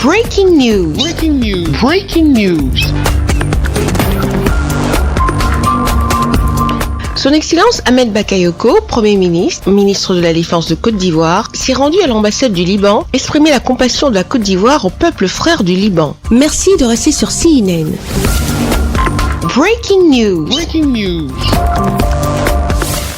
Breaking news. Breaking news. Breaking news. Son Excellence Ahmed Bakayoko, Premier ministre, ministre de la Défense de Côte d'Ivoire, s'est rendu à l'ambassade du Liban exprimer la compassion de la Côte d'Ivoire au peuple frère du Liban. Merci de rester sur CNN. Breaking news. Breaking news.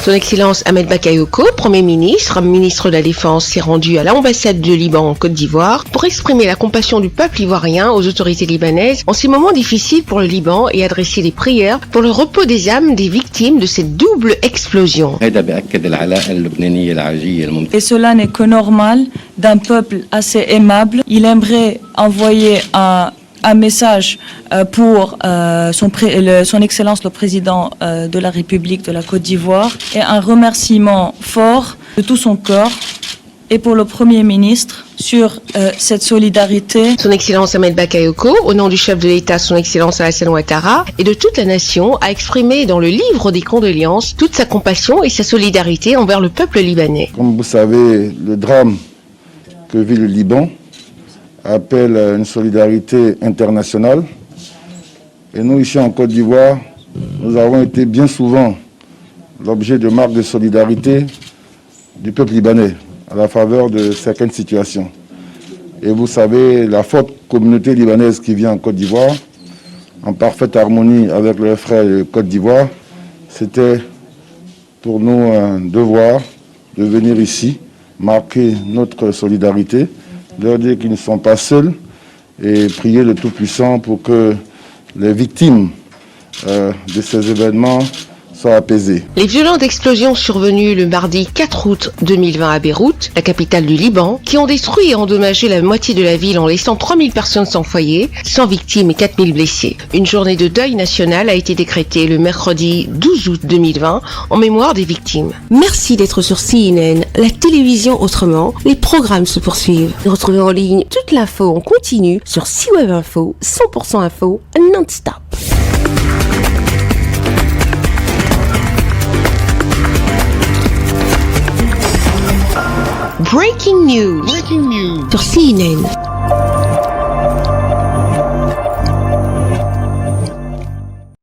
Son Excellence Ahmed Bakayoko, Premier ministre, ministre de la Défense, s'est rendu à l'ambassade du Liban en Côte d'Ivoire pour exprimer la compassion du peuple ivoirien aux autorités libanaises en ces moments difficiles pour le Liban et adresser des prières pour le repos des âmes des victimes de cette double explosion. Et cela n'est que normal d'un peuple assez aimable. Il aimerait envoyer un message pour son Excellence le Président de la République de la Côte d'Ivoire et un remerciement fort de tout son cœur et pour le Premier ministre sur cette solidarité. Son Excellence Ahmed Bakayoko, au nom du chef de l'État, son Excellence Alassane Ouattara, et de toute la nation, a exprimé dans le livre des condoléances toute sa compassion et sa solidarité envers le peuple libanais. Comme vous savez, le drame que vit le Liban appelle une solidarité internationale. Et nous, ici en Côte d'Ivoire, nous avons été bien souvent l'objet de marques de solidarité du peuple libanais à la faveur de certaines situations. Et vous savez, la forte communauté libanaise qui vit en Côte d'Ivoire, en parfaite harmonie avec leurs frères de Côte d'Ivoire, c'était pour nous un devoir de venir ici, marquer notre solidarité, leur dire qu'ils ne sont pas seuls et prier le Tout-Puissant pour que les victimes de ces événements soient apaisées. Les violentes explosions survenues le mardi 4 août 2020 à Beyrouth, la capitale du Liban, qui ont détruit et endommagé la moitié de la ville en laissant 3000 personnes sans foyer, 100 victimes et 4000 blessés. Une journée de deuil national a été décrétée le mercredi 12 août 2020 en mémoire des victimes. Merci d'être sur CNN, la télévision autrement. Les programmes se poursuivent. Retrouvez en ligne toute l'info en continu sur C-Web Info, 100% info, non-stop. Breaking news. Breaking news. Sur CNN.